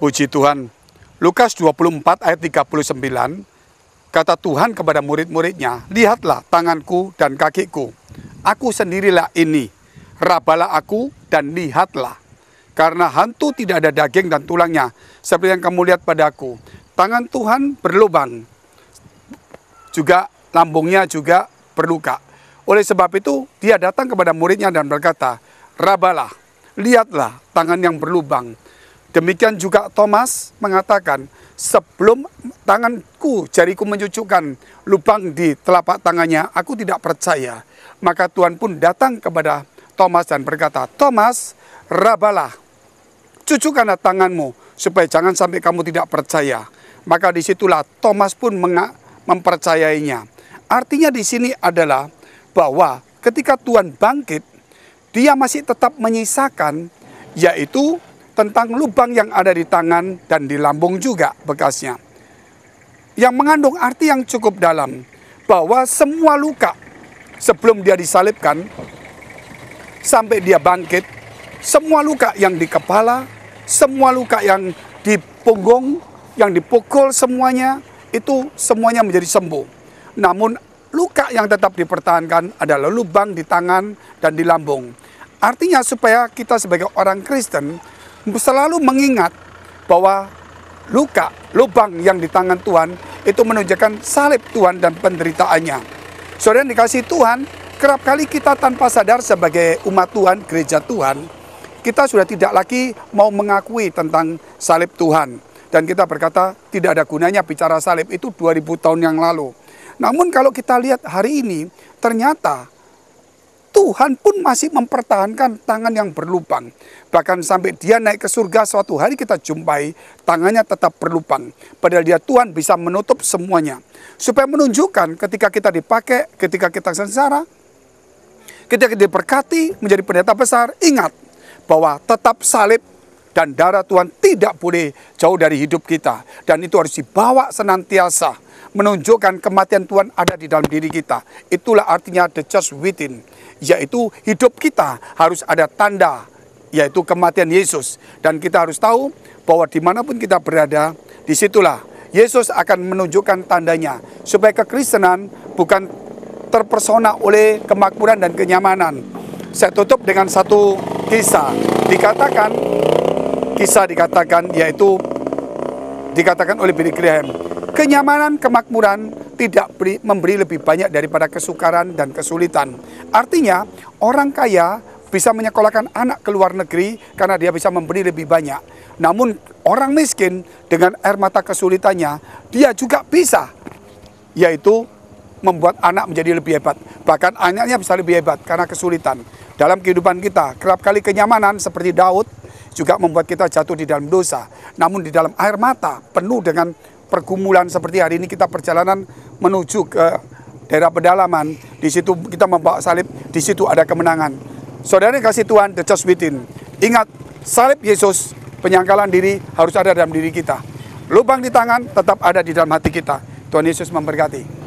Puji Tuhan. Lukas 24 ayat 39, kata Tuhan kepada murid-muridnya, "Lihatlah tanganku dan kakiku. Aku sendirilah ini. Rabalah aku dan lihatlah. Karena hantu tidak ada daging dan tulangnya, seperti yang kamu lihat padaku." Tangan Tuhan berlubang, juga lambungnya juga berluka. Oleh sebab itu, dia datang kepada muridnya dan berkata, "Rabalah, lihatlah tangan yang berlubang." Demikian juga Thomas mengatakan, "Sebelum tanganku, jariku mencucukkan lubang di telapak tangannya, aku tidak percaya." Maka Tuhan pun datang kepada Thomas dan berkata, "Thomas, rabalah, cucukkanlah tanganmu, supaya jangan sampai kamu tidak percaya." Maka disitulah Thomas pun mempercayainya. Artinya di sini adalah bahwa ketika Tuhan bangkit, dia masih tetap menyisakan, yaitu tentang lubang yang ada di tangan dan di lambung juga bekasnya. Yang mengandung arti yang cukup dalam, bahwa semua luka sebelum dia disalibkan, sampai dia bangkit, semua luka yang di kepala, semua luka yang di punggung, yang dipukul semuanya, itu semuanya menjadi sembuh. Namun luka yang tetap dipertahankan adalah lubang di tangan dan di lambung. Artinya supaya kita sebagai orang Kristen selalu mengingat bahwa lubang yang di tangan Tuhan itu menunjukkan salib Tuhan dan penderitaannya. Saudara yang dikasihi Tuhan, kerap kali kita tanpa sadar sebagai umat Tuhan, gereja Tuhan, kita sudah tidak lagi mau mengakui tentang salib Tuhan. Dan kita berkata tidak ada gunanya bicara salib, itu 2000 tahun yang lalu. Namun kalau kita lihat hari ini, ternyata Tuhan pun masih mempertahankan tangan yang berlubang. Bahkan sampai dia naik ke surga, suatu hari kita jumpai tangannya tetap berlubang. Padahal dia Tuhan bisa menutup semuanya. Supaya menunjukkan ketika kita dipakai, ketika kita sengsara, ketika kita diberkati menjadi pendeta besar, ingat bahwa tetap salib dan darah Tuhan tidak boleh jauh dari hidup kita. Dan itu harus dibawa senantiasa. Menunjukkan kematian Tuhan ada di dalam diri kita. Itulah artinya the church within. Yaitu hidup kita harus ada tanda, yaitu kematian Yesus. Dan kita harus tahu bahwa dimanapun kita berada, disitulah Yesus akan menunjukkan tandanya. Supaya kekristenan bukan terpersona oleh kemakmuran dan kenyamanan. Saya tutup dengan satu kisah. Dikatakan oleh Billy Graham, kenyamanan, kemakmuran tidak memberi lebih banyak daripada kesukaran dan kesulitan. Artinya, orang kaya bisa menyekolahkan anak ke luar negeri karena dia bisa memberi lebih banyak. Namun, orang miskin dengan air mata kesulitannya, dia juga bisa, yaitu membuat anak menjadi lebih hebat. Bahkan anaknya bisa lebih hebat karena kesulitan. Dalam kehidupan kita, kerap kali kenyamanan seperti Daud juga membuat kita jatuh di dalam dosa. Namun di dalam air mata penuh dengan pergumulan seperti hari ini kita perjalanan menuju ke daerah pedalaman. Di situ kita membawa salib, di situ ada kemenangan. Saudara yang kasih Tuhan, the church within. Ingat, salib Yesus, penyangkalan diri harus ada dalam diri kita. Lubang di tangan tetap ada di dalam hati kita. Tuhan Yesus memberkati.